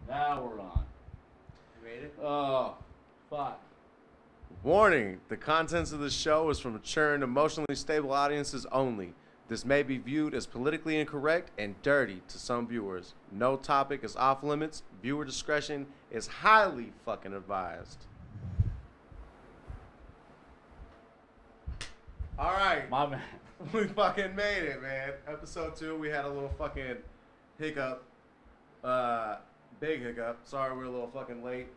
Now we're on. You made it? Oh, fuck. Warning, the contents of the show is for mature and emotionally stable audiences only. This may be viewed as politically incorrect and dirty to some viewers. No topic is off limits. Viewer discretion is highly fucking advised. All right. My man. We fucking made it, man. Episode 2, we had a little fucking hiccup. Big hiccup. Sorry we're a little fucking late.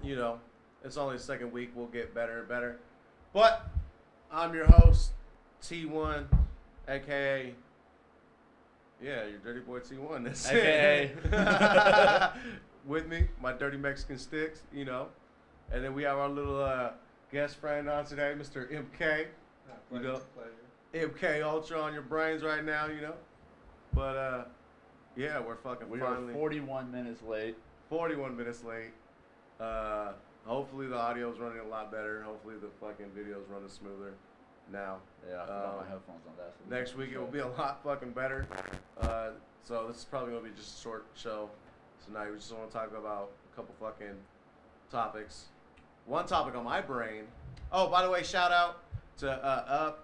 You know, it's only the second week. We'll get better and better. But I'm your host, T1, a.k.a. Yeah, your dirty boy T1. That's AKA. With me, my dirty Mexican sticks, you know. And then we have our little guest friend on today, Mr. MK. You know, MK Ultra on your brains right now, you know. But yeah, we're fucking We finally are 41 minutes late. 41 minutes late. Hopefully the audio's running a lot better. Hopefully the fucking video's running smoother now. Yeah, I forgot my headphones on that. So Next week it will be a lot fucking better. So this is probably gonna be just a short show. Tonight we just want to talk about a couple fucking topics. One topic on my brain. Oh, by the way, shout out to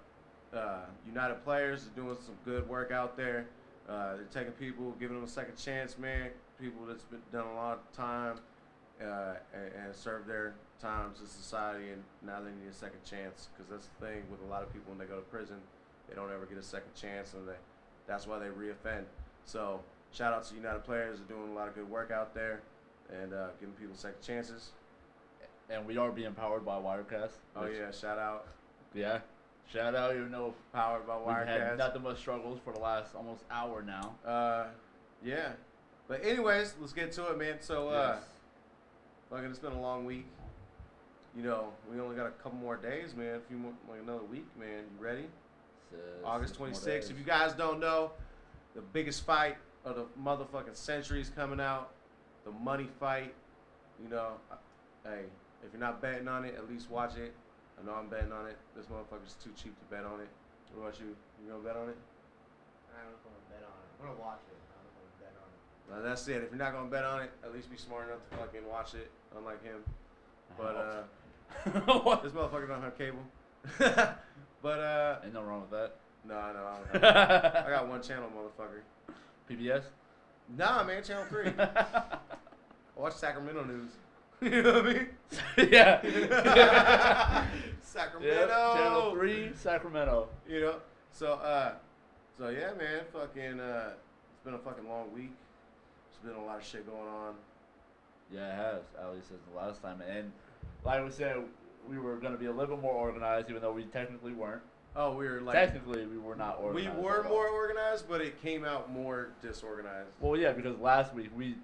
United Players. They're doing some good work out there. They're taking people, giving them a second chance, man. People that's been done a lot of time and served their time to society, and now they need a second chance. Because that's the thing with a lot of people when they go to prison, they don't ever get a second chance, and that's why they reoffend. So shout out to United Players. They're doing a lot of good work out there and giving people second chances. And we are being powered by Wirecast. Oh yeah, shout out. Yeah. Shout out, even though Powered by we've Wirecast. had nothing but struggles for the last almost hour now. Yeah. But anyways, let's get to it, man. So, Yes. fucking, it's been a long week. You know, we only got a couple more days, man. A few more, like another week, man. You ready? August 26th. If you guys don't know, the biggest fight of the motherfucking century is coming out. The money fight. You know, hey, if you're not betting on it, at least watch it. I know I'm betting on it. This motherfucker's too cheap to bet on it. What about you? You gonna bet on it? I don't know if I'm gonna bet on it. I'm gonna watch it. I don't know if I'm gonna bet on it. Well, that's it. If you're not gonna bet on it, at least be smart enough to fucking watch it, unlike him. But What? this motherfucker don't have cable. But Ain't no wrong with that. no, I don't have it. I got one channel, motherfucker. PBS? Nah, man, channel 3. I watch Sacramento news. You know what I mean? Yeah. Sacramento. Yep, Channel 3, Sacramento. You know, so yeah, man, fucking, it's been a fucking long week. There's been a lot of shit going on. Yeah, it has, at least since the last time. And like we said, we were going to be a little bit more organized, even though we technically weren't. Oh, we were like, Technically, we were not organized. we were at all. more organized, but it came out more disorganized. Well, yeah, because last week we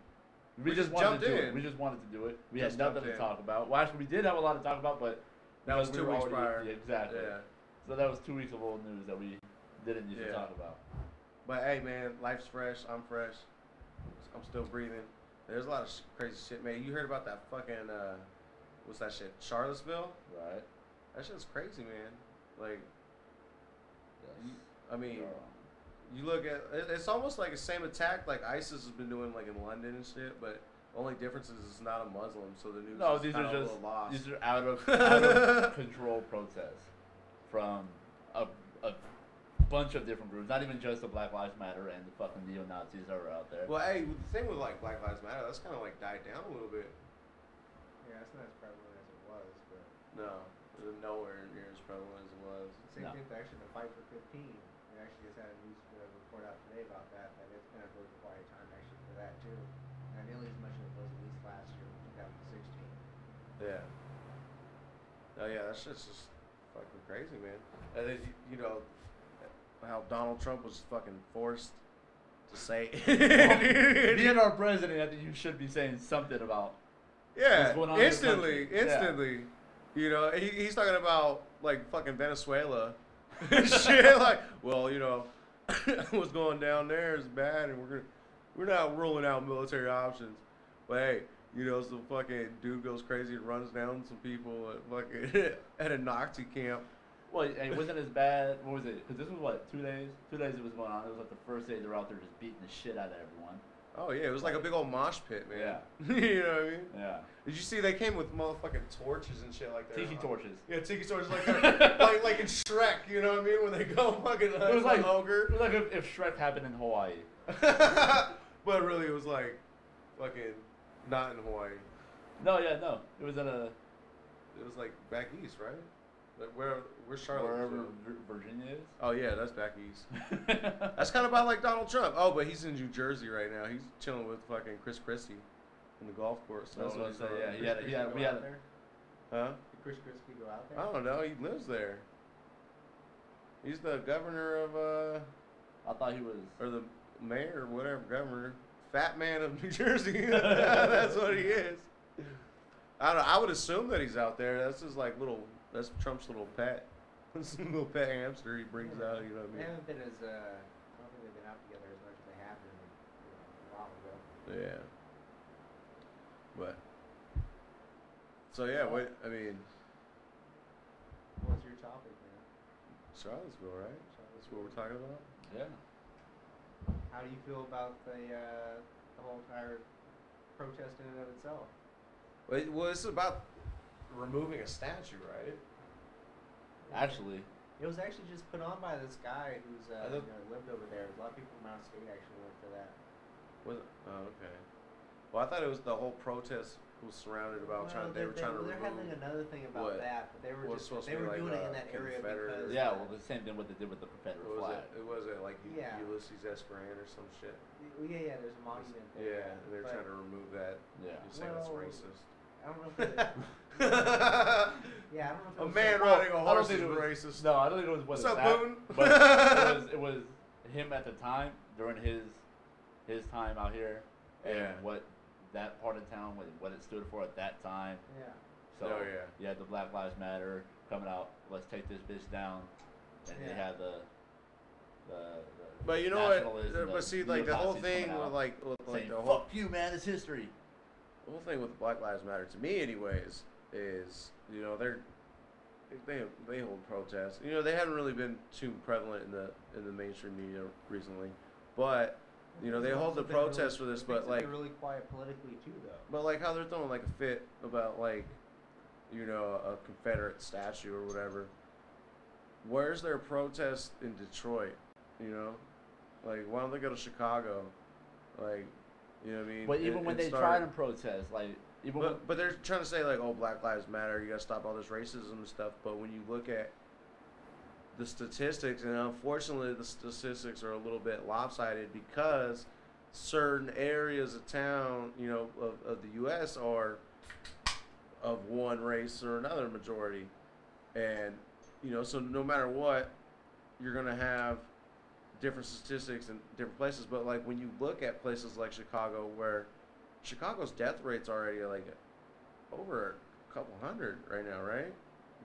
just wanted jumped to do in. it. We just wanted to do it. We Just had nothing jumped to in. talk about. Well, actually, we did have a lot to talk about, but That was because 2 we were weeks already- prior. yeah, exactly. Yeah. So that was 2 weeks of old news that we didn't need to Yeah. talk about. But hey, man, life's fresh. I'm fresh. I'm still breathing. There's a lot of crazy shit, man. You heard about that fucking what's that shit? Charlottesville? Right? That shit's crazy, man. Like, Yes. I mean, Girl. you look at it's almost like the same attack like ISIS has been doing like in London and shit, but the only difference is it's not a Muslim, so the news No, is these kinda are a just little lost. these are out of control protests from a bunch of different groups, not even just the Black Lives Matter and the fucking neo Nazis that are out there. Well, hey, the thing with like Black Lives Matter, that's kind of like died down a little bit. Yeah, it's not as prevalent as it was, but No, it's nowhere near as prevalent as it was. same No. thing with actually the fight for 15. We actually just had a news report out today about that it's been a really quiet time actually for that too. Not nearly as much as it was at least last year, 2016. Yeah. Oh yeah, that shit's just fucking crazy, man. And then you know how Donald Trump was fucking forced to say. Being our president, I think you should be saying something about. Yeah, what's going on in the instantly, country. Yeah. instantly. You know, he's talking about like fucking Venezuela, shit. Like, well, you know, what's going down there is bad, and we're not ruling out military options. But hey, you know, some fucking dude goes crazy and runs down some people at fucking at a Nazi camp. Well, and it wasn't as bad. What was it? Because this was what 2 days. 2 days it was going on. It was like the first day they were out there just beating the shit out of everyone. Oh yeah, it was like a big old mosh pit, man. Yeah. You know what I mean? Yeah. Did you see they came with motherfucking torches and shit like that? Tiki torches. Yeah, tiki torches like like in Shrek, you know what I mean? When they go fucking It was like ogre. It was like if Shrek happened in Hawaii. But really, it was like fucking not in Hawaii. No, yeah, no. It was at a It was like back east, right? Like where's Charlotte? wherever Virginia is. Oh yeah, that's back east. That's kind of about like Donald Trump. Oh, but he's in New Jersey right now. He's chilling with fucking Chris Christie in the golf course. That's what I said. Yeah, Chris yeah, Christie we go had. out there? Huh? Did Chris Christie go out there? I don't know. He lives there. He's the governor of I thought he was. or the mayor or whatever, governor, fat man of New Jersey. That's what he is. I don't know. I would assume that he's out there. That's his like little. That's Trump's little pet. This little pet hamster he brings out. You know what I They mean? haven't been as I don't think they've been out together as much as they have been a while ago. Yeah. But. So yeah, what I mean, What's your topic, man? Charlottesville, right? That's what we're talking about. Yeah. How do you feel about the whole entire protest in and of itself? Well, it's about removing a statue, right? Actually. It was actually just put on by this guy who's thought- lived over there. A lot of people from out of state actually went for that. Was it? Oh, okay. Well, I thought it was the whole protest was surrounded about they were trying to They're remove. having another thing about what? that, but they were Well, it's just supposed to they be were like, doing it in that area Confederate- because Yeah, well, the same thing what they did with the Confederate What was flag. it? It was like Yeah. Ulysses S. Grant or some shit. yeah, there's a monument there. Yeah, and they're but trying to remove that. Yeah. You're saying it's Well, racist. I don't know if it, yeah, I don't know if it A was man so- riding a I don't horse think is it was- racist. No, I don't think it was What's that, up, Boone? but it was him at the time during his time out here, and Yeah. what that part of town, what it stood for at that time. Yeah. So Oh, yeah. you had the Black Lives Matter coming out. Let's take this bitch down, and they Yeah. had the But you know what? nationalism, But see, like the whole neo-Nazis thing coming with out like saying, the whole "Fuck you, man! It's history." The whole thing with Black Lives Matter, to me, anyways, is they hold protests. You know, they haven't really been too prevalent in the mainstream media recently, but you know they hold the protests for this. But like they're really quiet politically too, though. But like how they're throwing like a fit about like, you know, a Confederate statue or whatever. Where's their protest in Detroit? You know, like why don't they go to Chicago? Like, you know what I mean? But even when they try to protest, like even when, But they're trying to say like, oh, Black Lives Matter. You gotta stop all this racism and stuff. But when you look at the statistics, and unfortunately the statistics are a little bit lopsided because certain areas of town, you know, of the U.S. are of one race or another majority, and you know, so no matter what, you're gonna have different statistics in different places. But like when you look at places like Chicago, where Chicago's death rate's already like over a couple hundred right now, right?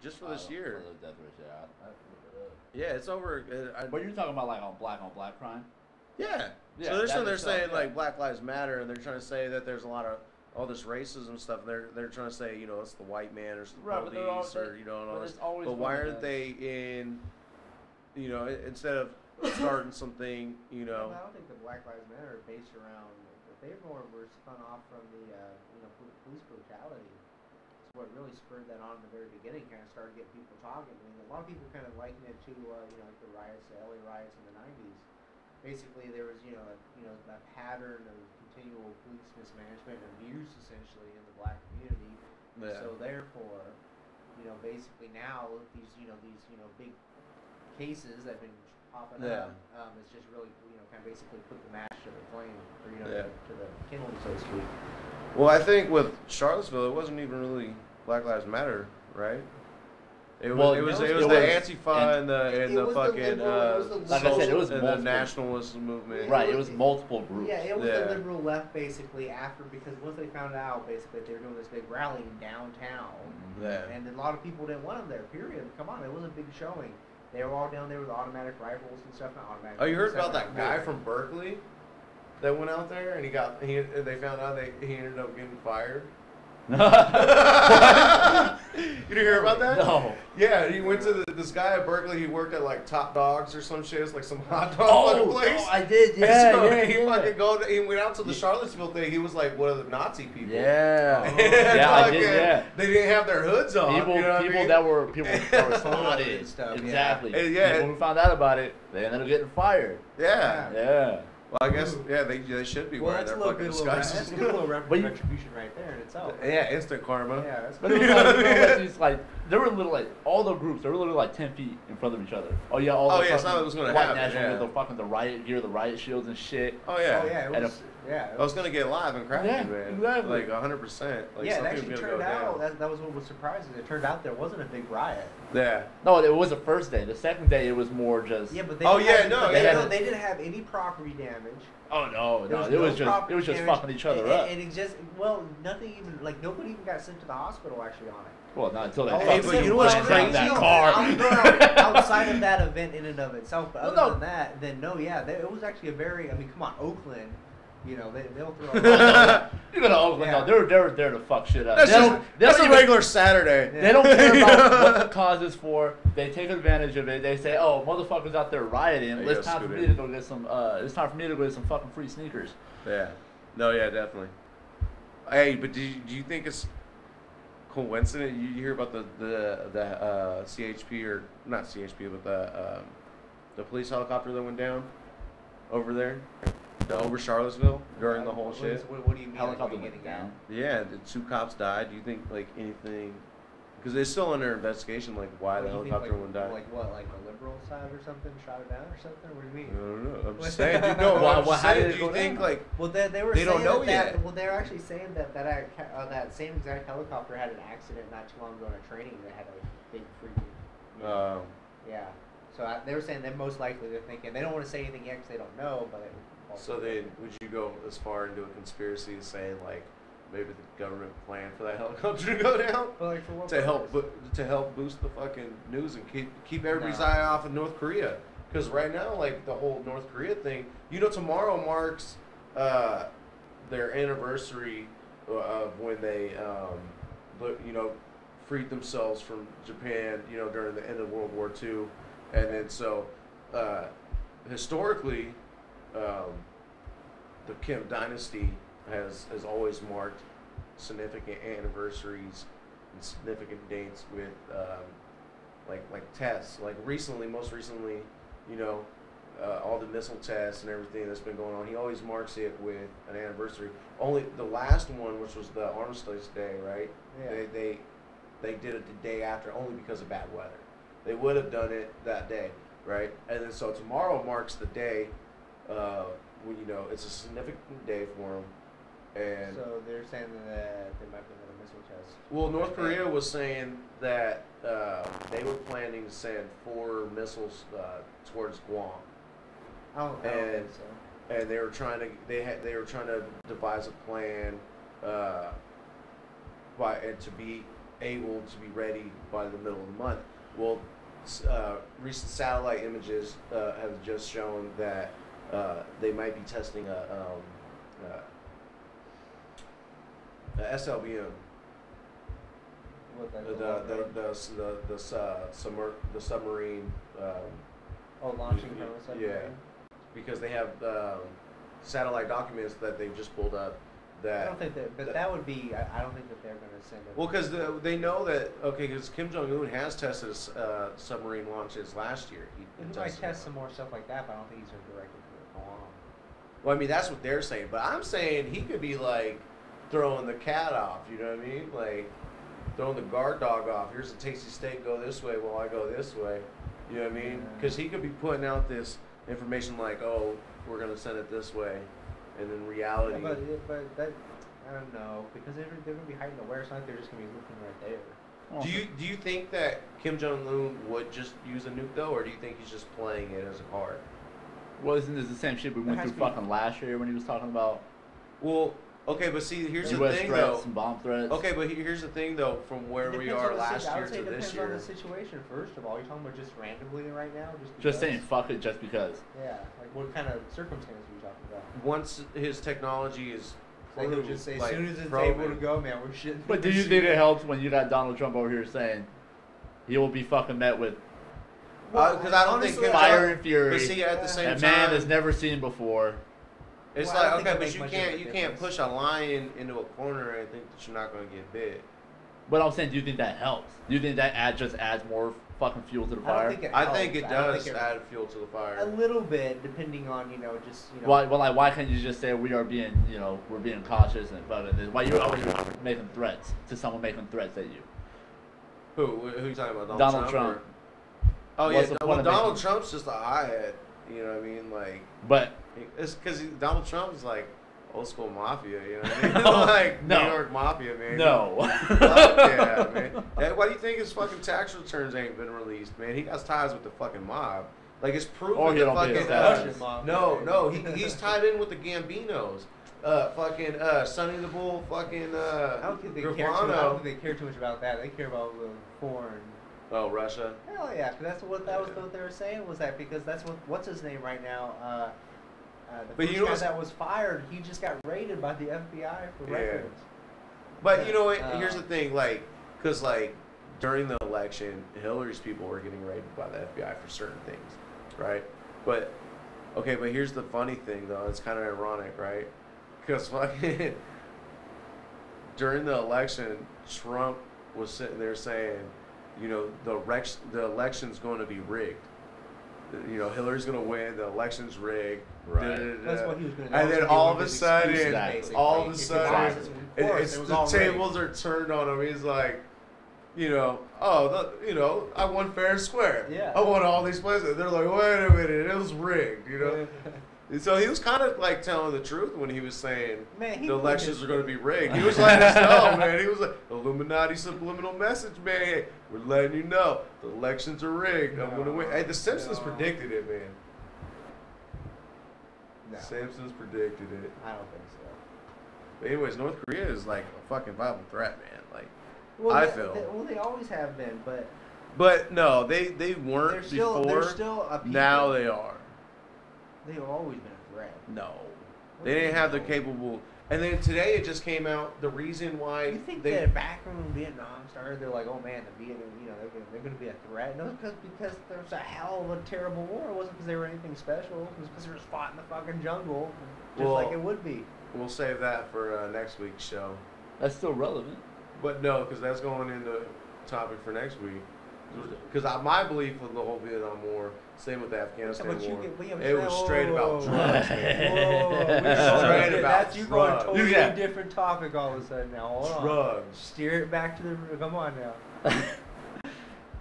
Just for this year. For the death rates, yeah, I looked it up. Yeah, it's over. But you're talking about like on black crime. Yeah. Yeah, So they're itself, saying yeah. like Black Lives Matter, and they're trying to say that there's a lot of all this racism stuff. They're trying to say, you know, it's the white man or it's the Right, but they're all- police or you know and all but this. it's always But why one of aren't the- they in? You know, instead of starting something, you know. I don't think the Black Lives Matter are based around. They more were spun off from the police brutality. It's what really spurred that on in the very beginning. Kind of started getting people talking. I mean, a lot of people kind of liken it to like the riots, the LA riots in the '90s. Basically, there was that pattern of continual police mismanagement and abuse essentially in the black community. Yeah. So therefore, basically now these big cases that have been popping Yeah. up, it's just really kind of basically put the match to the flame, or Yeah. to the kindling, so to speak. Well, I think with Charlottesville, it wasn't even really Black Lives Matter, right? It was Well, it was it the was- Antifa and it the was the fucking liberal- it was the Like I said, it was and the multiple. nationalist movement. Right, it was multiple groups. Yeah, it was Yeah. the liberal left basically after, because once they found out basically that they were doing this big rally downtown, Yeah. and a lot of people didn't want them there. Period. Come on, it was a big showing. They were all down there with automatic rifles and stuff. Not automatic. Oh, you heard rifles, about that semi-automatic. guy from Berkeley that went out there and they found out he ended up getting fired You didn't hear about that? No. Yeah, he went to this guy at Berkeley. He worked at like Top Dogs or some shit. It's like some hot dog fucking place. I did. And Yeah, so yeah, he yeah. fucking he went out to the Charlottesville thing. He was like one of the Nazi people. Yeah. And Yeah, I did. fucking, Yeah. They didn't have their hoods on. People, you know what I people mean? that were spotted. and stuff, Exactly. yeah. Yeah. People who found out about it, they ended up getting fired. Yeah. Yeah. Well, I guess they should be Well, wearing that's their a little fucking good little, disguises. that's a good little But you- retribution right there in itself. Yeah, instant karma. Yeah, that's But it was like, like these, like, there were little, like, all the groups, they were literally like 10 feet in front of each other. Oh, yeah, all Oh, the yeah, it's fucking not what's gonna white happen, national yeah. with the fucking the riot gear, the riot shields and shit. Oh yeah. Oh yeah, it And was. Yeah. I was gonna get live and crafty, Yeah, man. exactly. Like 100%. Like Yeah, it something actually was gonna turned go out. down. That was what was surprising. It turned out there wasn't a big riot. Yeah. No, it was the first day. The second day, it was more just. Yeah, but they Oh, didn't yeah, have, no, but they, yeah. no, they didn't have any property damage. Oh no, There no, was it was no just property fucking damage, each other and, up. And it just nothing even like nobody even got sent to the hospital actually on it. Well, not until they Oh, fucking but you know what's landed crazy? on that No, car. outside of that event in and of itself, but Well, other no. than that, then no, yeah, it was actually a very. I mean, come on, Oakland, you know, they'll throw. You go to Oakland, Yeah. no, they're there to fuck shit up. That's They just don't- they that's don't a even- regular Saturday. Yeah. They don't care about what the cause is for. They take advantage of it. They say, "Oh, motherfuckers out there rioting. There you It's go, time for Scooby. me to go get some. It's time for me to go get some fucking free sneakers." Yeah. No, yeah, definitely. Hey, but do you think it's coincident? You hear about the CHP or not CHP, but the police helicopter that went down over there, over Charlottesville during the whole shit. What do you mean? Helicopter like, what are you went getting down. Yeah, the 2 cops died. Do you think like anything? Because they're still under investigation, like why at? the What do you helicopter think, one died. Like what? Like the liberal side or something shot it down or something? What do you I mean? don't know. I'm just saying. Dude, no, Well, I'm just how did saying. it Do you go think down? like Well, they were They don't saying know that, yet. Well, they're actually saying that same exact helicopter had an accident not too long ago in a training that had a big freaking. Yeah. So they were saying that most likely they're thinking they don't want to say anything yet because they don't know, but. So then, would you go as far into a conspiracy as saying like maybe the government planned for that helicopter to go down But like for what to help purpose? to help boost the fucking news and keep everybody's No. eye off of North Korea? Because right now, like the whole North Korea thing, you know, tomorrow marks their anniversary of when they you know, freed themselves from Japan, you know, during the end of World War II, and then so historically. The Kim dynasty has always marked significant anniversaries and significant dates with like tests. Like most recently, you know, all the missile tests and everything that's been going on. He always marks it with an anniversary. Only the last one, which was the Armistice Day, right? Yeah. They did it the day after, only because of bad weather. They would have done it that day, right? And then so tomorrow marks the day. When, you know, it's a significant day for them, and So they're saying that there might be another missile test. well, North Korea was saying that they were planning to send 4 missiles towards Guam, I don't think so. and they were trying to devise a plan to be able to be ready by the middle of the month. Well, recent satellite images have just shown that. They might be testing a SLBM, What that the submarine. launching from a submarine? Yeah, because they have satellite documents that they've just pulled up. I That don't think that, but that would be. I don't think that they're going to send it. well, because they know that because Kim Jong-un has tested submarine launches last year. He He might tested test them. some more stuff like that, but I don't think he's going to direct it to Guam. Well, I mean, that's what they're saying. But I'm saying he could be, like, throwing the cat off, you know what I mean? Like, throwing the guard dog off. Here's a tasty steak, go this way while I go this way. You know what I mean? Yeah. Because he could be putting out this information like, oh, we're going to send it this way. And in reality... Yeah, but that, I don't know, because they're going to be hiding away. It's not like they're just going to be looking right there. Do you think that Kim Jong-un would just use a nuke, though? Or do you think he's just playing it as a card? Well, isn't this the same shit we went has through to be- fucking last year when he was talking about Well, okay, but see, here's the U.S. thing, threats though. and bomb threats? Okay, but here's the thing, though, from where It we depends are on the last I year would say to it this depends year. on the situation, first of all. You're talking about just randomly right now? Just because? saying fuck it just because. Yeah, like what kind of circumstances are you talking about? Once his technology is They could just say, as like, soon as it's probe able to it. go, man, we're shitting. But do you think it helps when you got Donald Trump over here saying he will be fucking met with Because I don't think honestly, fire and fury, But see, at the same a time, man that's never seen before? it's Well, I don't like, think okay, it'll but make you much can't of a can't difference. push a lion into a corner and think that you're not going to get bit. But I'm saying, do you think that helps? Do you think that just adds more fucking fuel to the fire? I think it helps. I don't does think it- add fuel to the fire. A little bit, depending on just Why? Well, like, why can't you just say we are being, we're being cautious and fucking this? Why you're always making threats to someone making threats at you? Who are you talking about? Donald Trump? Trump. Or- Oh What's yeah, the well, point of Donald making- Trump's just a hothead. You know what I mean? Like, But it's because Donald Trump is like old school mafia. You know what I mean? No, like no. New York mafia, man. no. Fuck yeah, man. Hey, why do you think his fucking tax returns ain't been released, man? He got ties with the fucking mob. Like, it's proven Or he that don't pay fucking his taxes. no, he's tied in with the Gambinos. Fucking Sonny the Bull, fucking I don't think they care. I Gravano. don't think they care too much about that. They care about foreign. Oh, Russia. Hell yeah, because that's what what they were saying was that because that's what's his name right now. The But first you know guy what's- that was fired, he just got raided by the FBI for Yeah. records. But you know what? Uh, Here's the thing, like, because like during the election, Hillary's people were getting raided by the FBI for certain things, right? But okay, but here's the funny thing, though. It's kind of ironic, right? Because fucking during the election, Trump was sitting there saying, the election's going to be rigged. Hillary's going to win. The election's rigged. Right. That's what he was going to do. And then all of a sudden, Exactly. all of a If you sudden, buy this, of course, it was the all tables are turned on him. He's like, I won fair and square. Yeah. I won all these places. They're like, wait a minute, it was rigged, And so he was kind of like telling the truth when he was saying Man, he the knew elections his are going to shit. be rigged. He was letting us know, man. He was like, Illuminati subliminal message, man. Hey, we're letting you know the elections are rigged. I'm going to win. Hey, the Simpsons No. predicted it, man. No, Simpsons predicted it. I don't think so. But anyways, North Korea is like a fucking viable threat, man. Like, Well, I they, feel. they always have been, but but no, they weren't they're still before. they're still a people. Now they are. They've always been a threat. No, What they do you didn't have the know? capable. And then today it just came out the reason why You think they. that back when Vietnam started, they're like, oh man, the Vietnam, they're going to be a threat. No, because there was a hell of a terrible war. It wasn't because they were anything special. It was because they were just fought in the fucking jungle, just Well, like it would be. We'll save that for next week's show. That's still relevant. But no, because that's going into topic for next week. Because my belief with the whole Vietnam War, same with the Afghanistan But you war, get- we have- it was straight about whoa. drugs, man. Straight about that's you going drugs. totally Yeah. different topic all of a sudden now. Hold on. Drugs. Steer it back to the. Come on now.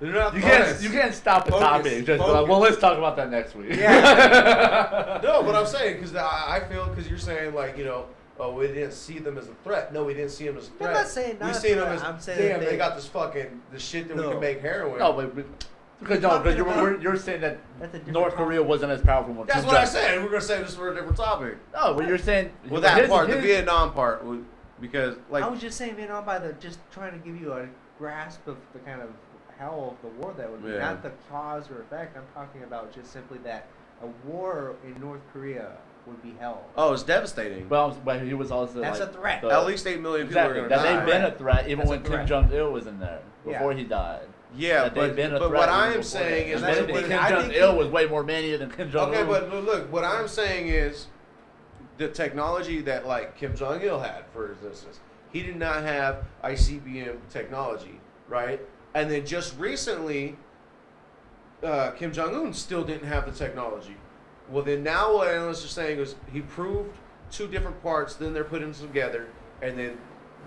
They're not You focused. can't stop the Focus, topic. Just be like, focus. well, let's talk about that next week. Yeah. No, but I'm saying because I feel because you're saying like oh we didn't see them as a threat. No, we didn't see them as a threat. I'm not saying we not seen them threat. as I'm saying damn. that They got this fucking the shit that we No. can make heroin. No, but because you're saying that That's a different North Korea topic. wasn't wasn't as powerful when That's Kim what I Jong- said. We're gonna save this for a different topic. No, but you're saying Well, that his- part, the his- Vietnam part, because like I was just saying Vietnam by just trying to give you a grasp of the kind of hell of the war that would be, Yeah. not the cause or effect. I'm talking about just simply that a war in North Korea would be hell. oh, it's devastating. But he was also That's like, a threat. the- At least 8 million people exactly are that gonna die. they've been a threat even That's a when Kim threat. Jong Il was in there before Yeah. he died. Yeah, That they've been a but threat what even I am before saying that. is And that's that the when, thing, Kim I Jong think Il he- was way more mania than Kim Jong Un. okay, but look, what I'm saying is the technology that like Kim Jong Il had, for instance, he did not have ICBM technology, right? And then just recently, Kim Jong Un still didn't have the technology. Well, then now what analysts are saying is he proved two different parts, then they're putting them together, and then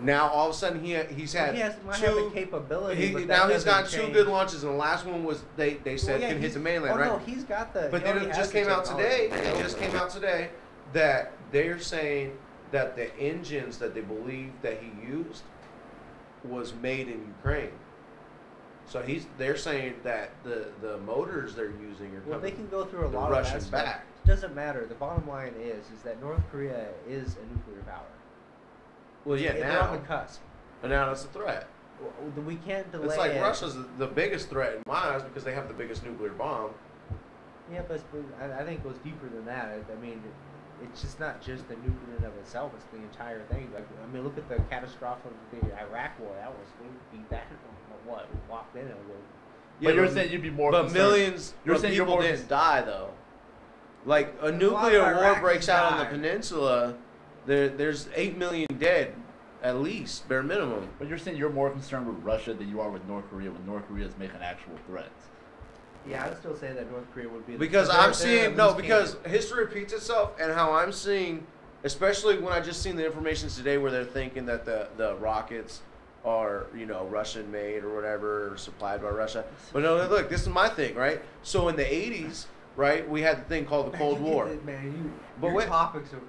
now all of a sudden he's had He might two. have the capability. but that Now he's got doesn't two change. good launches, and the last one was they said Well, yeah, can hit he's- the mainland, oh, right? no, he's got the. But he then already it has just the came out today. technology. It just came out today that they're saying that the engines that they believe that he used was made in Ukraine. So they're saying that the motors they're using are Well, they coming can go through a the lot Russian of that stuff. back. Doesn't matter. The bottom line is that North Korea is a nuclear power. Well, yeah, They're on now the cusp. and now that's a threat. We can't delay. It's like it. Russia's the biggest threat in my eyes because they have the biggest nuclear bomb. Yeah, but I think it goes deeper than that. I mean, it's just not just the nuke in and of itself; it's the entire thing. Like, I mean, look at the catastrophe of the Iraq War. That was we beat that. What we walked in and we. But you're saying you'd be more. But concerned. millions You're of saying people you're more didn't die though. Like a nuclear war breaks out on the peninsula, there's 8 million dead, at least bare minimum. But you're saying you're more concerned with Russia than you are with North Korea when North Korea is making actual threats. Yeah, I would still say that North Korea would be. Because I'm seeing because history repeats itself, and how I'm seeing, especially when I just seen the information today where they're thinking that the rockets are Russian made or whatever, or supplied by Russia. But no, look, this is my thing, right? So in the 80s, right, we had the thing called the Cold War. Your topics are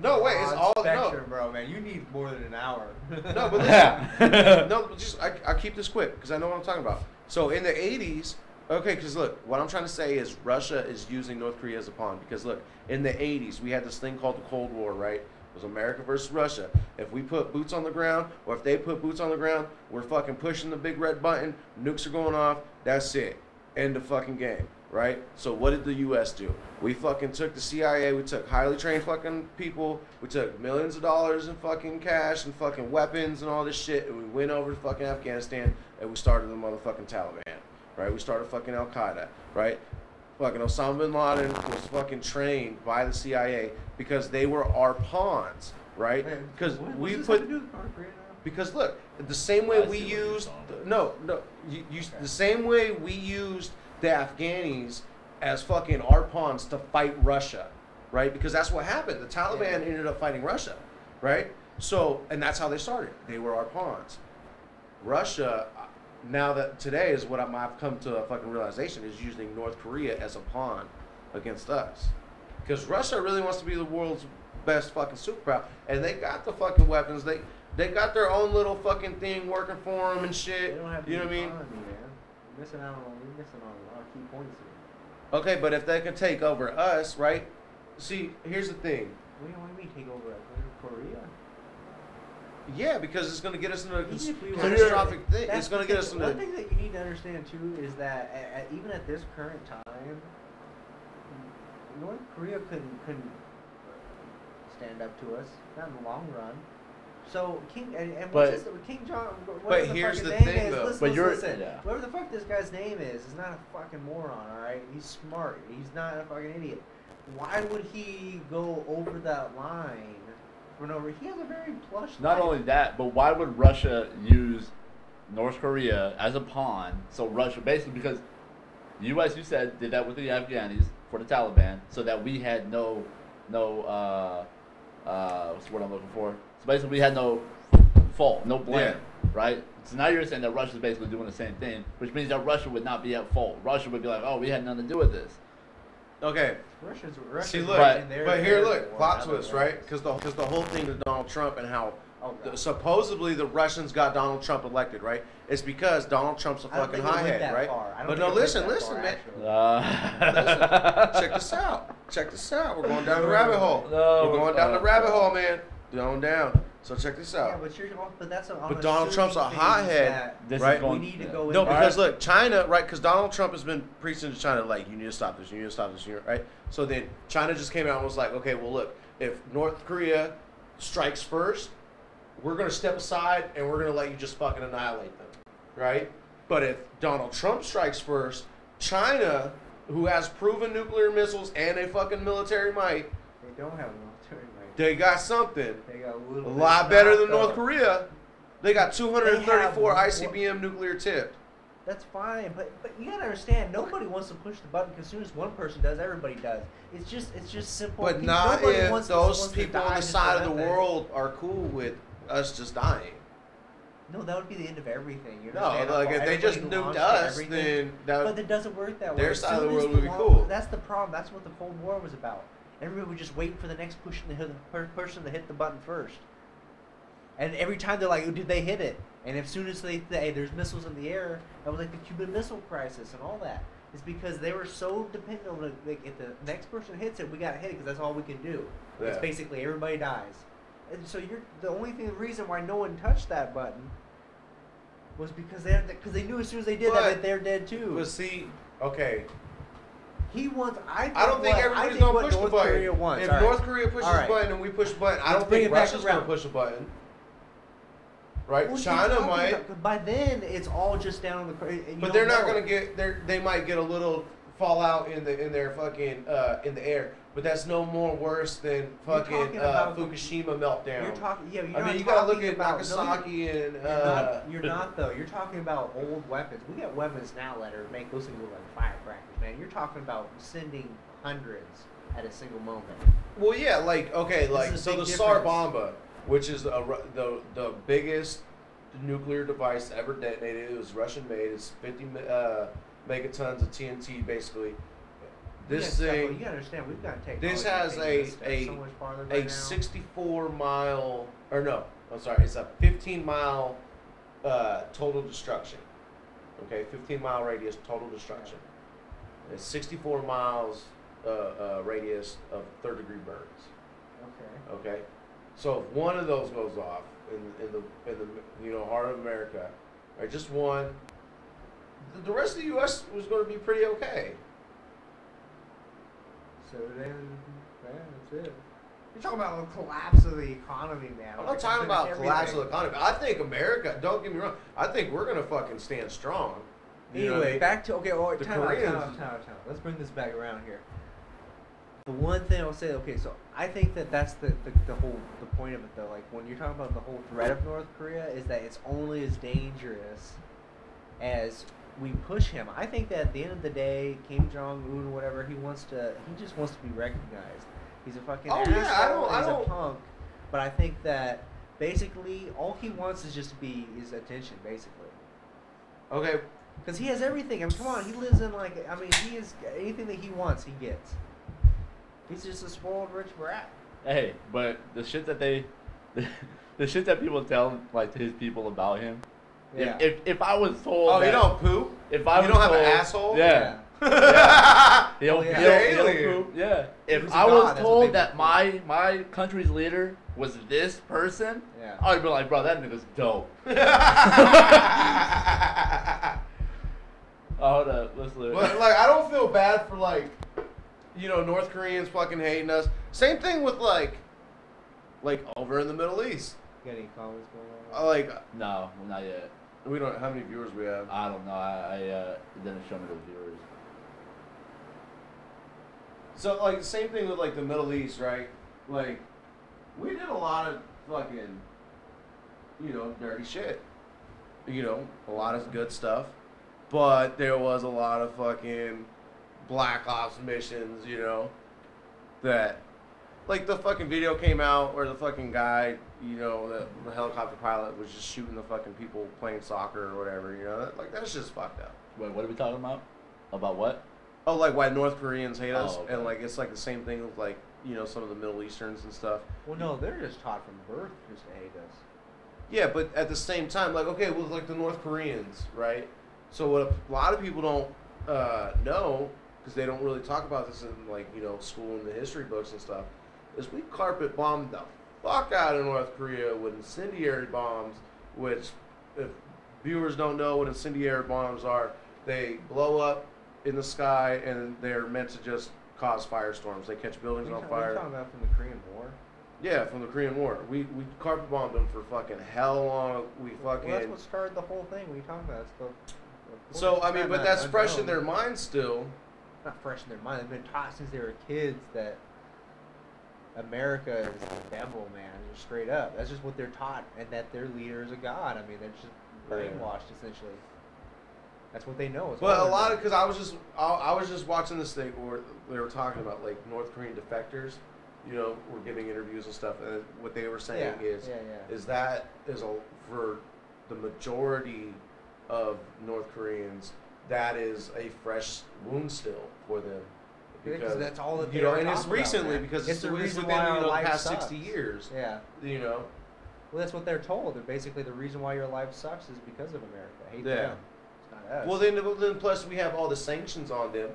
no way, it's all spectrum, bro. Man, you need more than an hour. No, but listen, no, just I keep this quick because I know what I'm talking about. So in the 80s. Okay, because look, what I'm trying to say is Russia is using North Korea as a pawn. Because look, in the 80s, we had this thing called the Cold War, right? It was America versus Russia. If we put boots on the ground, or if they put boots on the ground, we're fucking pushing the big red button, nukes are going off, that's it. End of fucking game, right? So what did the U.S. do? We fucking took the CIA, we took highly trained fucking people, we took millions of dollars in fucking cash and fucking weapons and all this shit, and we went over to fucking Afghanistan, and we started the motherfucking Taliban. Right, we started fucking Al Qaeda, right? Fucking Osama bin Laden was fucking trained by the CIA because they were our pawns, right? Because we put because look, the same way we used the same way we used the Afghanis as fucking our pawns to fight Russia, right? Because that's what happened. The Taliban ended up fighting Russia, right? So, and that's how they started. They were our pawns. Russia. Now that today is what I've come to a fucking realization is using North Korea as a pawn against us. Because Russia really wants to be the world's best fucking superpower. And they got the fucking weapons. They got their own little fucking thing working for them and shit. They don't have you know what I mean? You're missing out on a lot of key points here. Okay, but if they can take over us, right? See, here's the thing. What do you mean take over Korea? Yeah, because it's going to get us into a catastrophic thing. It's going to get us into... One thing that you need to understand, too, is that even at this current time, North Korea couldn't stand up to us, not in the long run. So, King John... But here's the thing, though. Listen. Whoever the fuck this guy's name is not a fucking moron, alright? He's smart. He's not a fucking idiot. Why would he go over that line... He has a very plush Not life. only that, but why would Russia use North Korea as a pawn? So Russia, basically because the U.S., you said, did that with the Afghanis for the Taliban, so that we had no what's the word I'm looking for? So basically we had no fault, no blame, right? So now you're saying that Russia's basically doing the same thing, which means that Russia would not be at fault. Russia would be like, oh, we had nothing to do with this. Okay. Russia's see, look, but here, look, plot twist, right? Because the whole thing with Donald Trump and how supposedly the Russians got Donald Trump elected, right? It's because Donald Trump's a fucking hothead, right? But no, listen, man. Listen, check this out. We're going down the rabbit hole. We're going down the rabbit hole, man. Going down. So check this out. Yeah, but Donald Trump's a hothead, right? We need to go in. No, because look, China, right? Because Donald Trump has been preaching to China, like, you need to stop this, right? So then China just came out and was like, okay, well, look, if North Korea strikes first, we're going to step aside and we're going to let you just fucking annihilate them, right? But if Donald Trump strikes first, China, who has proven nuclear missiles and a fucking military might, they don't have military might. They got something. They got a lot better than North Korea. They got 234 ICBM nuclear tipped. That's fine, but you gotta understand, nobody wants to push the button because as soon as one person does, everybody does. It's just simple. But not if those people on the side of the world are cool with us just dying. No, that would be the end of everything. No, like if they just nuked us, then but it doesn't work that way. Their side of the world would be cool. That's the problem. That's what the Cold War was about. Everybody would just wait for the next person to hit the button first. And every time they're like, oh, did they hit it? And as soon as there's missiles in the air, that was like the Cuban Missile Crisis and all that. It's because they were so dependent on like, if the next person hits it, we got to hit it because that's all we can do. Yeah. It's basically everybody dies. And so the reason why no one touched that button was because they knew as soon as they did that they're dead too. But see, okay, He wants. I don't think everybody's gonna push the button. If North Korea pushes the button and we push the button, I don't think Russia's gonna push the button. Right? Well, China might. By then, it's all just down on the. But they're not gonna get. They might get a little fallout in their fucking in the air. But that's no more worse than fucking Fukushima meltdown. You're talking. Yeah, I mean, you gotta look at Nagasaki and. You're not though. You're talking about old weapons. We got weapons now that are make those things look like firecrackers, man. You're talking about sending hundreds at a single moment. Well, yeah, like okay, like so the Tsar Bomba, which is the biggest nuclear device ever detonated. It was Russian made. It's 50 megatons of TNT, basically. This thing, you gotta understand, we've got technology. This has a 64 mile, or no, I'm sorry, it's a 15 mile total destruction. Okay, 15 mile radius total destruction. It's 64 miles radius of third degree burns. Okay. So if one of those goes off in the heart of America, or just one, the rest of the U.S. was going to be pretty okay. So then, that's it. You're talking about the collapse of the economy, man. I'm not talking about collapse of the economy. I think America, don't get me wrong, I think we're going to fucking stand strong. Anyway, back to, time out. Let's bring this back around here. The one thing I'll say, so I think that's the point of it, though. Like, when you're talking about the whole threat of North Korea, is that it's only as dangerous as we push him. I think that at the end of the day, Kim Jong-un, whatever, he just wants to be recognized. He's a fucking asshole. Yeah, he's a punk. But I think that basically all he wants is just to be his attention, basically. Okay. Because he has everything. I mean, come on, he lives in he is anything that he wants, he gets. He's just a spoiled rich brat. Hey, but the shit that people tell like to his people about him. Yeah. If I was told, you don't poop. If I you don't have an asshole. Yeah. He'll poop. Yeah. If I was told that my country's leader was this person, I'd be like, bro, that nigga's dope. Hold up, let's look. But like, I don't feel bad for North Koreans fucking hating us. Same thing with like over in the Middle East. You got any comments going on? No, not yet. We don't. How many viewers we have? I don't know. I it didn't show me the viewers. So same thing with the Middle East, right? Like, we did a lot of fucking, dirty shit. A lot of good stuff, but there was a lot of fucking Black Ops missions, that. Like, the fucking video came out where the fucking guy, the helicopter pilot was just shooting the fucking people playing soccer or whatever, that's just fucked up. Wait, what are we talking about? About what? Oh, why North Koreans hate us, okay. and it's the same thing with some of the Middle Easterns and stuff. Well, no, they're just taught from birth just to hate us. Yeah, but at the same time, the North Koreans, right? So what a lot of people don't know, because they don't really talk about this in school and the history books and stuff, is we carpet bombed the fuck out of North Korea with incendiary bombs, which, if viewers don't know what incendiary bombs are, they blow up in the sky and they're meant to just cause firestorms. They catch buildings on fire. Are you talking about from the Korean War? Yeah, from the Korean War. We carpet bombed them for fucking hell long. Well, that's what started the whole thing. What are you talking about? So, I mean, but that's fresh in their minds still. Not fresh in their mind. They've been taught since they were kids that America is the devil, man. Just straight up. That's just what they're taught, and that their leader is a god. I mean, they're just brainwashed, essentially. That's what they know. Well, a lot of, because I was just watching this thing where they were talking about North Korean defectors, were giving interviews and stuff, and what they were saying is that for the majority of North Koreans, that is a fresh wound still for them. Because that's all that and it's recently because it's the reason why the past 60 years. Yeah. Well, that's what they're told. That basically the reason why your life sucks is because of America. I hate them. It's not us. Well, then plus we have all the sanctions on them.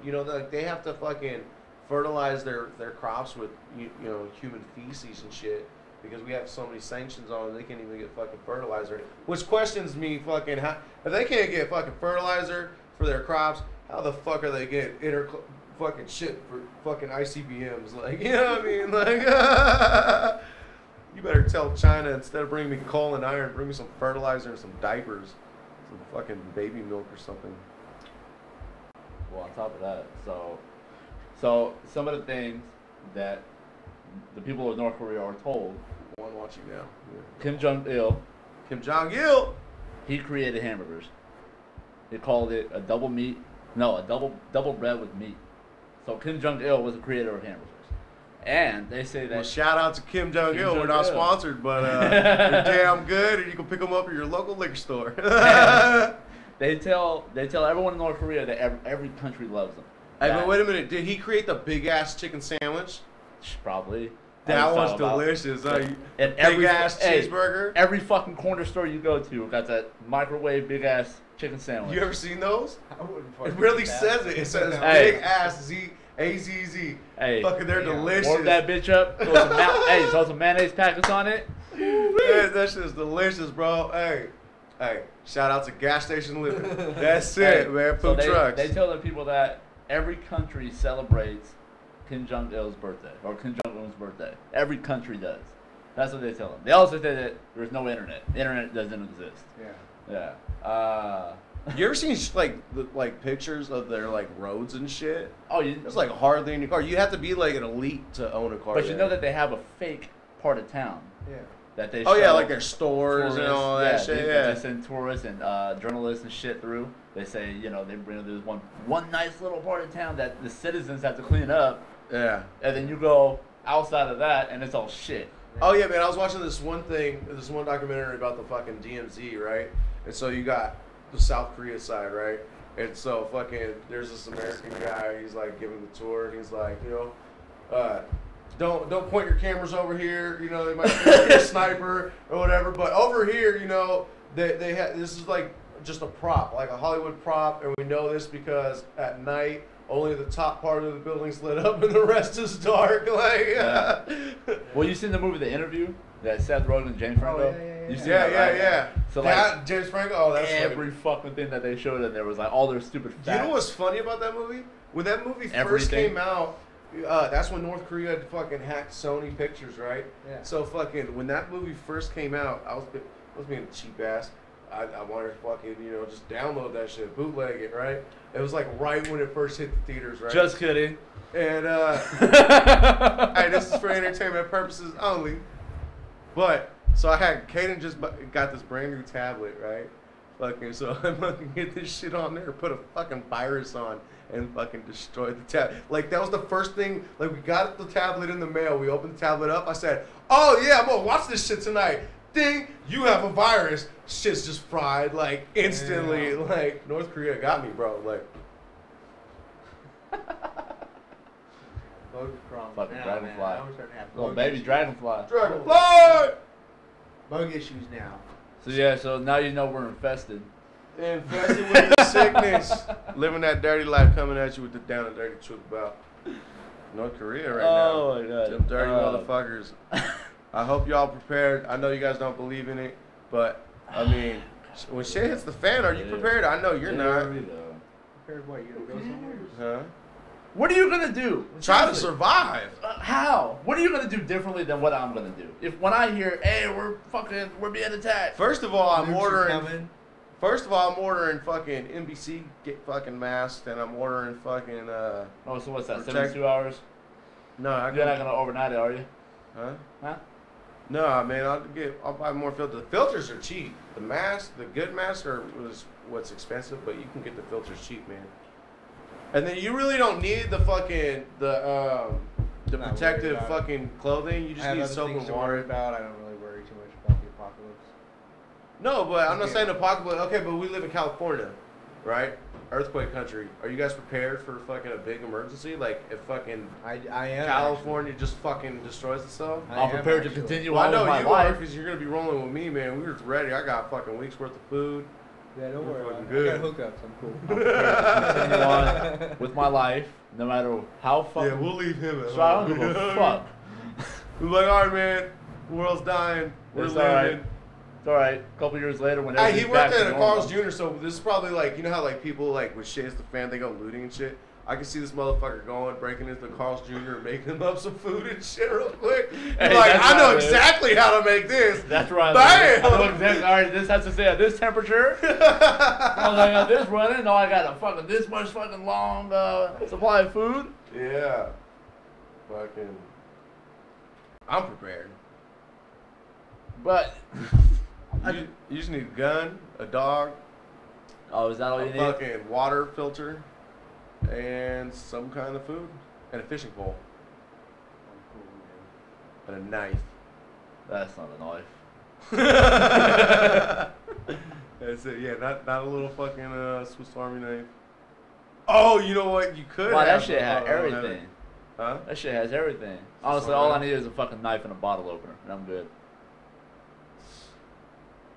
They have to fucking fertilize their crops with human feces and shit because we have so many sanctions on them. They can't even get fucking fertilizer. Which questions me fucking how if they can't get fucking fertilizer for their crops, how the fuck are they getting fucking shit for fucking ICBMs. Like, you know what I mean? Like, you better tell China instead of bringing me coal and iron, bring me some fertilizer and some diapers, some fucking baby milk or something. Well, on top of that, so some of the things that the people of North Korea are told. One watching now. Yeah. Kim Jong-il, he created hamburgers. He called it a double bread with meat. So Kim Jong-il was the creator of hamburgers. And they say that... Well, shout out to Kim Jong-il. We're not sponsored, but they're damn good, and you can pick them up at your local liquor store. They tell everyone in North Korea that every country loves them. Hey, but wait a minute. Did he create the big-ass chicken sandwich? Probably. That was delicious. And big-ass cheeseburger. Every fucking corner store you go to got that microwave big-ass chicken sandwich. You ever seen those? I wouldn't It really says it. It says big-ass Z-A-Z-Z. Hey. Fucking, they're delicious. Warm that bitch up. Throw some mayonnaise packets on it. Hey, that shit is delicious, bro. Hey, shout out to gas station living. That's it, man. Food trucks. They tell the people that every country celebrates Kim Jong-il's birthday or Kim Jong-un's birthday. Every country does. That's what they tell them. They also say that there's no internet. The internet doesn't exist. Yeah. Yeah. You ever seen like pictures of their like roads and shit? Oh, it's like hardly any car. You have to be like an elite to own a car. But you know that they have a fake part of town. Yeah. That they like their stores tourists, and all that shit. They send tourists and journalists and shit through. They say, they bring there's one nice little part of town that the citizens have to clean up. Yeah. And then you go outside of that and it's all shit. Oh yeah, man! I was watching this one documentary about the fucking DMZ, right? And so you got the South Korea side, right? And so fucking there's this American guy. He's like giving the tour, and he's like, don't point your cameras over here. They might be a sniper or whatever. But over here, they have this is like just a prop, like a Hollywood prop, and we know this because at night only the top part of the building's lit up and the rest is dark. Like, yeah. Well, you seen the movie The Interview that Seth Rogen and James Franco? Yeah. You seen that, right? Yeah. So that, James Franco. Oh, that's every fucking thing that they showed in there was like all their stupid facts. You know what's funny about that movie? When that movie first Everything. came out, that's when North Korea had fucking hacked Sony Pictures, right? Yeah. So fucking when that movie first came out, I was being a cheap ass. I wanted to fucking just download that shit, bootleg it, right? It was like right when it first hit the theaters, right? Just kidding. And hey, this is for entertainment purposes only. But so I had Kaden just got this brand new tablet, right? Fucking so I'm gonna get this shit on there, put a fucking virus on, and fucking destroy the tablet. Like that was the first thing. Like we got the tablet in the mail. We opened the tablet up. I said, "Oh yeah, I'm gonna watch this shit tonight." Ding! You have a virus. Shit's just fried like instantly. Yeah. Like North Korea got me, bro. Like. Fucking dragonfly. Oh baby, dragonfly. Dragonfly. Bug issues now. So yeah, so now you know we're infested. Infested with the sickness. Living that dirty life, coming at you with the down and dirty truth about North Korea right now. Oh my god. Them dirty motherfuckers. I hope y'all prepared. I know you guys don't believe in it, but I mean, when shit hits the fan, are you prepared? I know you're not. Prepared what? You gonna go somewhere? Huh? What are you gonna do? Try to survive. How? What are you gonna do differently than what I'm gonna do? If when I hear, hey, we're being attacked. First of all, I'm ordering fucking NBC fucking masks, and I'm ordering fucking Oh, so what's that? 72 hours? No, you're not gonna overnight it, are you? Huh? No, man. I'll buy more filters. The filters are cheap. The good masks was what's expensive, but you can get the filters cheap, man. And then you really don't need the fucking the protective fucking clothing. You just need soap and water. I don't really worry too much about the apocalypse. No, but I'm not saying apocalypse. Okay, but we live in California, right? Earthquake country. Are you guys prepared for fucking a big emergency? Like if fucking I am California just fucking destroys itself? I'm prepared to continue on with my life. I know you are, life. because you're gonna be rolling with me, man. We were ready. I got fucking weeks worth of food. Yeah, don't worry. Fucking good. I got hookups. I'm cool. I'm prepared to continue on with my life, no matter how fucking. Yeah, we'll leave him at home. I don't give a fuck. We're like, all right, man. The world's dying. We're living. Right. It's all right. A couple years later, when he worked at a Carl's Jr., so this is probably like, you know how like people like when shit hits the fan, they go looting and shit. I can see this motherfucker going, breaking into Carl's Jr. and making him up some food and shit real quick. Hey, Like, I know right, exactly how to make this. That's right. Bam! I know exactly. All right, this has to stay at this temperature. I got this running. No, I got a fucking this much fucking long supply of food. Yeah. Fucking. I'm prepared. But You just need a gun, a dog, oh, is that all you a need? fucking water filter, and some kind of food, and a fishing pole, and a knife. That's not a knife. That's it. Yeah, not a little fucking Swiss Army knife. Oh, you know what? You could. Wow, have that shit had everything. Huh? That shit has everything. Honestly, all I need is a fucking knife and a bottle opener, and I'm good.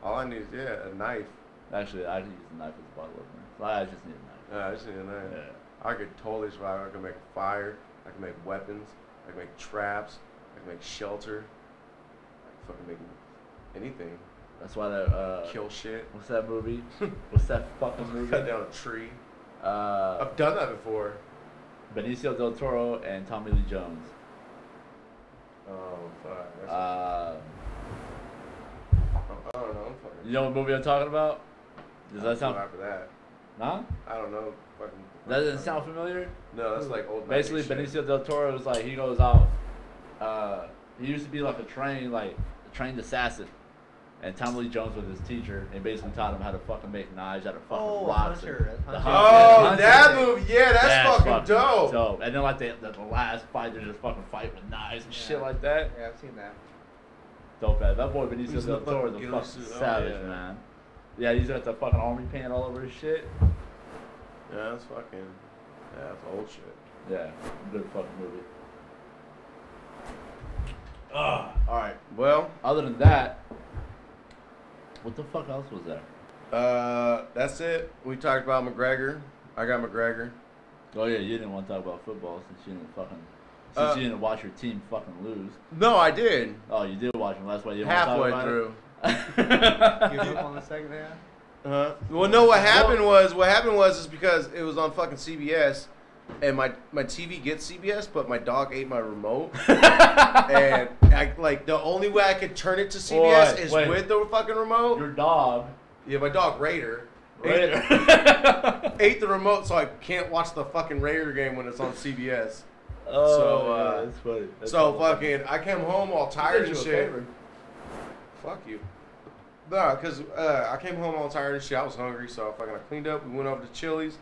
All I need is a knife. Actually, I can use a knife as a bottle opener. So I just need a knife. Yeah, I just need a knife. Yeah. I could totally survive. I could make a fire. I can make weapons. I can make traps. I can make shelter. I can fucking make anything. That's why that Kill shit. What's that movie? What's that fucking movie? Cut down a tree. Uh, I've done that before. Benicio del Toro and Tommy Lee Jones. Oh fuck. I don't know. I'm fucking. You know what movie I'm talking about? Does that sound? after that? Nah? I don't know. Fucking. That doesn't sound familiar? No, that's like old. Basically, 90s shit. Benicio del Toro was like, he goes out. He used to be like a trained assassin. And Tommy Lee Jones was his teacher, and basically taught him how to fucking make knives out of fucking rocks. Hunter. The Hunter. Oh, Hunter. that movie. Yeah, that's fucking dope. Dope. And then like the last fight, they're just fucking fight with knives and shit like that. Yeah, I've seen that. Dope, man. That boy Benicio He's del the Toro is a fucking fucking suit. Oh, savage, yeah. man. Yeah, he's got the fucking army paint all over his shit. Yeah, that's fucking. Yeah, that's old shit. Yeah, good fucking movie. All right. Well, Other than that, what the fuck else was there? that's it. We talked about McGregor. I got McGregor. Oh yeah, you didn't want to talk about football since you didn't watch your team fucking lose. No, I did. Oh, you did watch them. That's why you didn't want to Halfway talk about through. Give up on the second half? Well, no. What happened was because it was on fucking CBS, and my TV gets CBS, but my dog ate my remote, and the only way I could turn it to CBS is with the fucking remote. Your dog. Yeah, my dog Raider. Raider. Ate the remote, so I can't watch the fucking Raider game when it's on CBS. Oh, So, yeah, that's funny. That's So funny. fucking, I came home all tired Did and you a shit. favor. Fuck you. Nah, cause I came home all tired and shit. I was hungry, so I cleaned up. We went over to Chili's,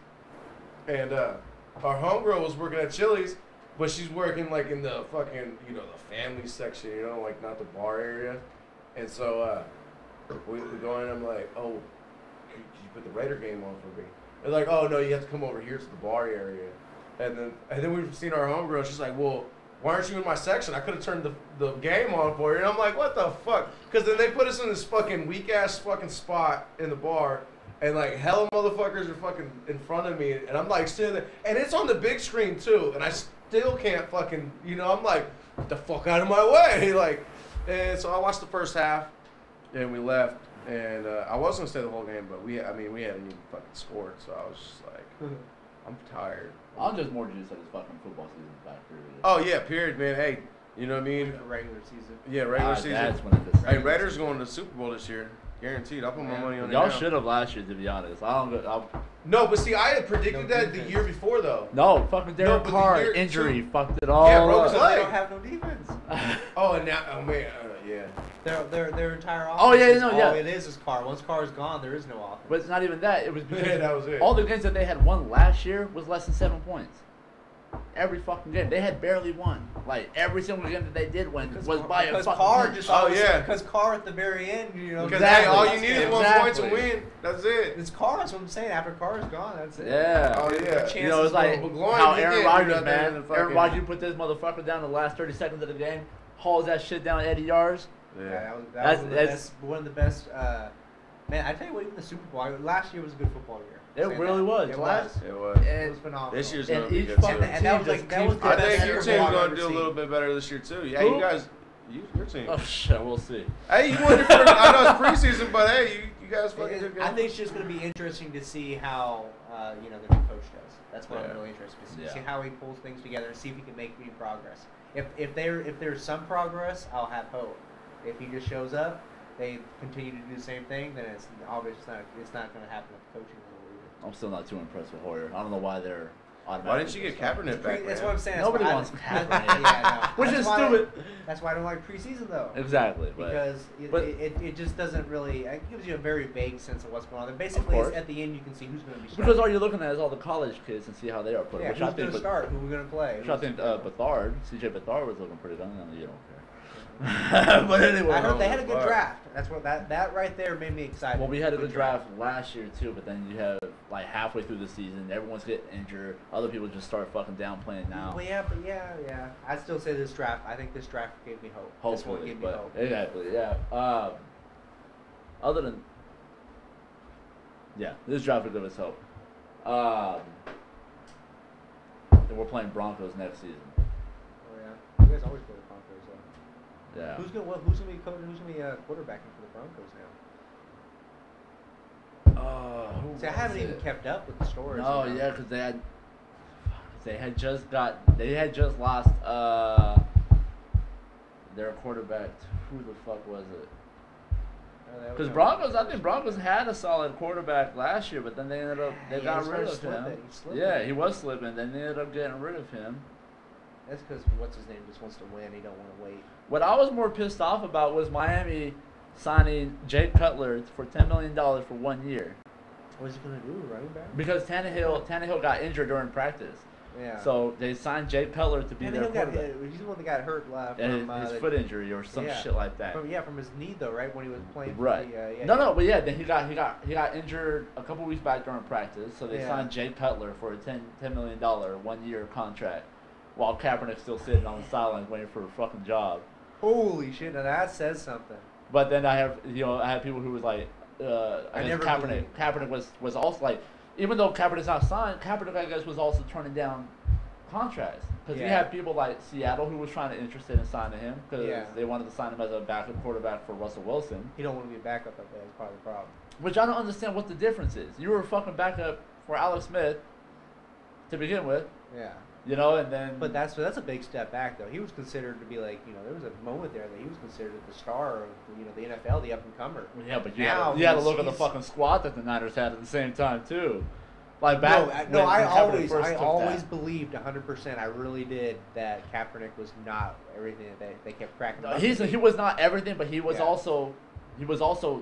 and our homegirl was working at Chili's, but she's working like in the fucking the family section, like not the bar area. And so we go in. I'm like, oh, could you put the Raider game on for me? They're like, oh no, you have to come over here to the bar area. And then we've seen our homegirl. She's like, well, why aren't you in my section? I could have turned the game on for you. And I'm like, what the fuck? Because then they put us in this fucking weak ass fucking spot in the bar, and like hella motherfuckers are fucking in front of me, and I'm like sitting there, and it's on the big screen too, and I still can't fucking, I'm like, get the fuck out of my way, like. And so I watched the first half, and we left, and I was gonna stay the whole game, but we hadn't even fucking scored, so I was just like, I'm tired. I'm just more juiced that this fucking football season's back, period. Oh yeah, period, man. Hey, you know what I mean? Regular season. Yeah, regular season. That's when it is. Hey, Raiders going to the Super Bowl this year, guaranteed. I'll put my money on it. Y'all now. should have last year, to be honest. No, but see, I had predicted No that the defense. year before though. No, fucking Derek but the Carr year injury two- fucked it all. Yeah, broke his up. leg. They don't have no defense. Oh, and now, oh man, yeah. Their entire offense. Oh, yeah, no, yeah. All it is Carr. Once Carr is gone, there is no offense. But it's not even that. It was because Yeah, that was it. all the games that they had won last year was less than 7 points. Every fucking game. They had barely won. Like, every single game that they did win was by a fucking Carr point. just Oh, yeah. Because Carr at the very end, Because Exactly. hey, all you need is 1 point to Exactly. win. That's it. It's Carr. That's what I'm saying. After Carr is gone, that's it. Yeah. Oh Their yeah. chances You know, it's like But Glory, how he Aaron did do Rodgers, nothing man. in the Aaron fucking- Rodgers put this motherfucker down the last 30 seconds of the game, hauls that shit down 80 yards. Yeah, Yeah. that was one of the best. Man, I tell you what, even the Super Bowl. Last year was a good football year. It Saying really that. was. It Last- was. It was. It And was phenomenal. This year's And gonna be each good fucking too. And that was team like just that was keeps the I best think Super your Bowl team's I've gonna ever do a seen. little bit better this year too. Yeah, Who? you guys. Your team. Oh shit, we'll see. Hey, you won your first. I know it's preseason, but hey, you guys fucking did good. I think it's just going to be interesting to see how the new coach does. That's what I'm really interested in. Yeah. See how he pulls things together and see if he can make any progress. If there's some progress, I'll have hope. If he just shows up, they continue to do the same thing, then it's obviously it's not going to happen at the coaching level either. I'm still not too impressed with Hoyer. I don't know why they're. Why didn't you get Kaepernick back? That's what I'm saying. Nobody wants Kaepernick. Yeah, no. Which is stupid. That's why I don't like preseason though. Exactly. Because it just doesn't really. It gives you a very vague sense of what's going on. And basically, at the end, you can see who's going to be starting. Because all you're looking at is all the college kids and see how they are playing. Yeah, who's going to start? Who we're going to play? Which I think Bethard, CJ Bethard was looking pretty good. You don't care. But anyway, I heard they had a good draft. That's what that right there made me excited. Well, we had a good draft last year too, but then you have like halfway through the season, everyone's getting injured. Other people just start fucking downplaying now. Well, yeah. I'd still say this draft. I think this draft gave me hope. Hopefully, gave me hope. Exactly. Yeah. Other than this draft will give us hope. We're playing Broncos next season. Oh yeah, you guys always play the Broncos though. Yeah. Who's gonna be coaching? Who's gonna be quarterbacking for the Broncos now? See, I haven't even kept up with the stories. No, yeah, because they had just lost their quarterback. Who the fuck was it? Because I think Broncos had a solid quarterback last year, but then they ended up got rid of him. Yeah, he was slipping. Then they ended up getting rid of him. That's because what's his name just wants to win. He don't want to wait. What I was more pissed off about was Miami signing Jay Cutler for $10 million for 1 year. What's he gonna do, running back? Because Tannehill got injured during practice. Yeah. So they signed Jay Cutler to be their quarterback. He's the one that got hurt from his foot injury or some shit like that. From his knee though, right when he was playing. Right. Then he got injured a couple weeks back during practice. So they signed Jay Cutler for a $10 million 1 year contract, while Kaepernick's still sitting on the sidelines waiting for a fucking job. Holy shit! Now that says something. But then I have people who was like, Kaepernick was also like, even though Kaepernick's not signed, Kaepernick I guess was also turning down contracts because you had people like Seattle who was interested in signing him because they wanted to sign him as a backup quarterback for Russell Wilson. He don't want to be a backup up there. That's part of the problem. Which I don't understand what the difference is. You were a fucking backup for Alex Smith to begin with. Yeah. And then. But that's a big step back, though. He was considered to be like, there was a moment there that he was considered the star of, the NFL, the up and comer. Yeah, but you had to look at the fucking squad that the Niners had at the same time too. Like back. I always believed 100%. I really did that Kaepernick was not everything that they kept cracking. No, he was not everything, but he was also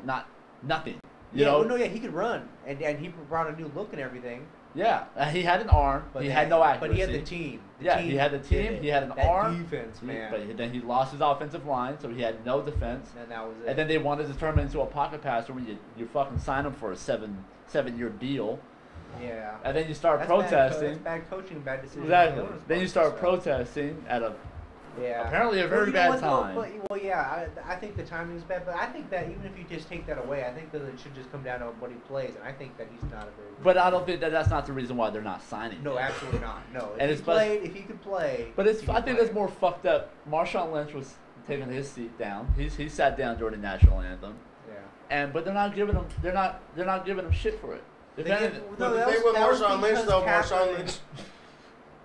not nothing. He could run, and he brought a new look and everything. Yeah, he had an arm, but he had no accuracy. But he had the team. He had the team. He had an arm. Defense, man. But then he lost his offensive line, so he had no defense. And that was it. And then they wanted to turn him into a pocket passer when you fucking sign him for a seven-year deal. Yeah. And then you start protesting. That's bad coaching, bad decision. Exactly. Then you start protesting at apparently a very bad time. I think the timing is bad, but I think that even if you just take that away, I think that it should just come down to what he plays, and I think that he's not a very. But I don't think that's not the reason why they're not signing. No, absolutely not. No, if he could play. But I think it's more fucked up. Marshawn Lynch was taking his seat down. He sat down during the national anthem. Yeah. But they're not giving him shit for it. The thing with Marshawn Lynch though, Marshawn Lynch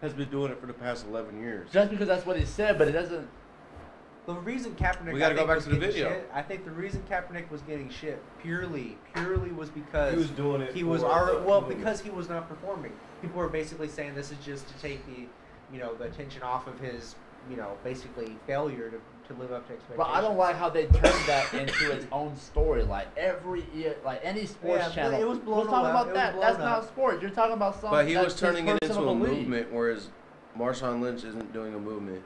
has been doing it for the past 11 years. Just because that's what he said, but it doesn't. The reason Kaepernick. We got to go back to the video. I think the reason Kaepernick was getting shit purely was because he was doing it. He was because he was not performing. People were basically saying this is just to take the attention off of his basically failure to live up to expectations. But I don't like how they turned that into its own story. Like every year, like any sports channel. It was blown talking up. about that. That's not sports. You're talking about something. But he was turning it into a movement, whereas Marshawn Lynch isn't doing a movement.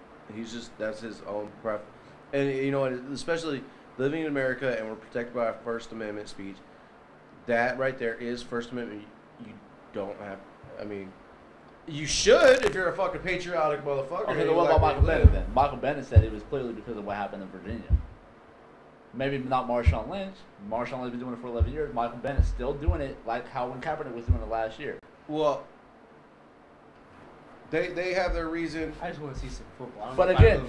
That's his own preference. And especially living in America and we're protected by our First Amendment speech. That right there is First Amendment. You don't have. You should if you're a fucking patriotic motherfucker. Okay, what about Michael Bennett then? Michael Bennett said it was clearly because of what happened in Virginia. Maybe not Marshawn Lynch. Marshawn Lynch has been doing it for 11 years. Michael Bennett's still doing it like how when Kaepernick was doing it last year. Well, they have their reason. I just want to see some football. But again,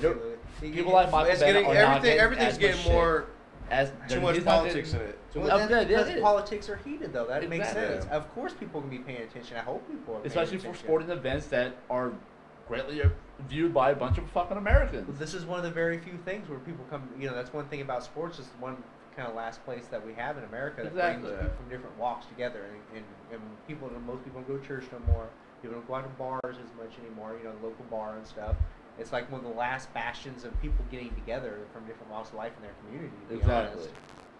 People like Michael It's Bennett getting are not getting everything's as getting much more as too much he's not politics in getting- it. Well, I'm that's good, yeah, because it is. politics are heated, though. That makes Exactly. sense. Of course, people can be paying attention. I hope people are paying Especially for attention. sporting events that are greatly viewed by a bunch of fucking Americans. This is one of the very few things where people come. You know, that's one thing about sports. Is one kind of last place that we have in America that Exactly. brings people from different walks together. And people, most people don't go to church no more. People don't go out to bars as much anymore. You know, the local bar and stuff. It's like one of the last bastions of people getting together from different walks of life in their community. To be Exactly. honest.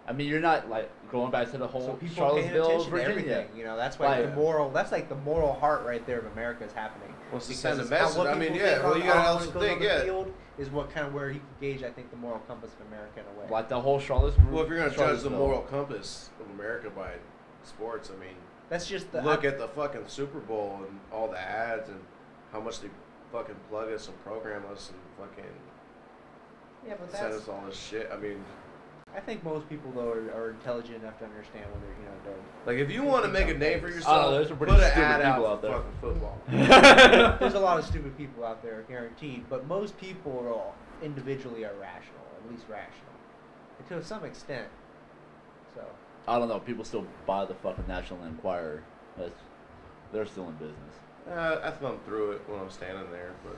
I mean, you're not like going back to the whole So people paying Charlottesville, attention to Virginia. everything. You know, that's why Like- the moral. That's like the moral heart right there of America is happening. Well, it's to Because send a it's how- message. what I mean, people yeah. think Well, on- you gotta on also what goes think, on the yeah. field is what kind of where you can gauge, I think, the moral compass of America in a way. Like the whole Charlottesville. Well, if you're gonna judge the Charlottesville. moral compass of America by sports, I mean, That's just the look at the fucking Super Bowl and all the ads and how much they fucking plug us and program us and fucking Yeah, but send that's. us all this shit. I mean, I think most people though are intelligent enough to understand when they're like if you want to make a name for I don't know, yourself, there's some pretty put an stupid ad out people for out there. fucking football. There's a lot of stupid people out there, guaranteed. But most people are all individually are rational, at least rational, and to some extent. So. I don't know. People still buy the fucking National Enquirer. They're still in business. I thumb through it when I'm standing there, but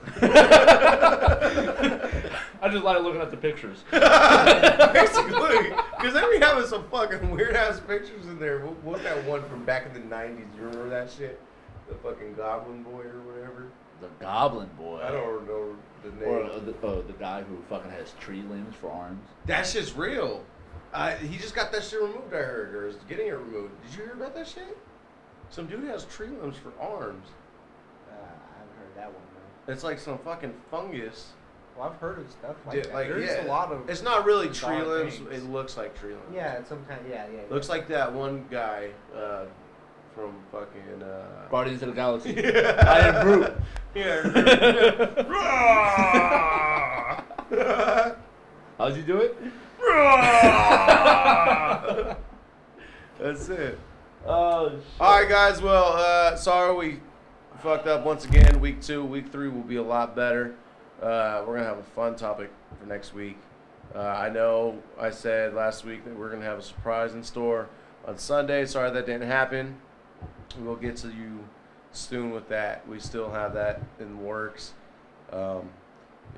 I just like looking at the pictures. basically, because they be having some fucking weird ass pictures in there. What's that one from back in the '90s? You remember that shit? The fucking Goblin Boy or whatever. The Goblin Boy. I don't know the name. Or the guy who fucking has tree limbs for arms. That shit's real. He just got that shit removed, I heard, or is getting it removed. Did you hear about that shit? Some dude has tree limbs for arms. I haven't heard that one though. It's like some fucking fungus. Well, I've heard of stuff like Yeah, that. like, There's yeah. a lot of. It's not really tree bizarre limbs. things. It looks like tree limbs. Yeah, it's some kind. Yeah. Looks like that one guy from fucking. Guardians of the Galaxy. Yeah. I am Groot. Yeah. How's he do it? That's it. Oh shit. All right, guys. Well, sorry we fucked up once again. Week 2, week 3 will be a lot better. We're gonna have a fun topic for next week. I know I said last week that we're gonna have a surprise in store on Sunday. Sorry that didn't happen. We'll get to you soon with that. We still have that in the works.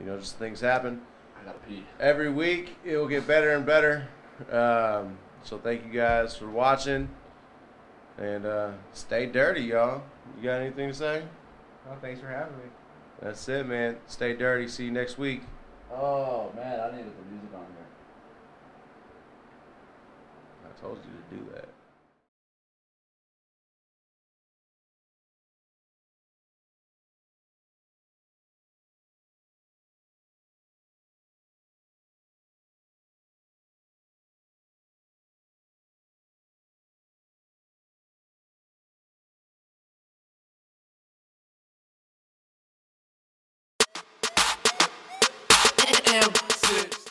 Just things happen. I gotta pee. Every week it will get better and better. So thank you guys for watching. And stay dirty, y'all. You got anything to say? Well, thanks for having me. That's it, man. Stay dirty. See you next week. Oh man, I needed the music on here. I told you to do that. M6.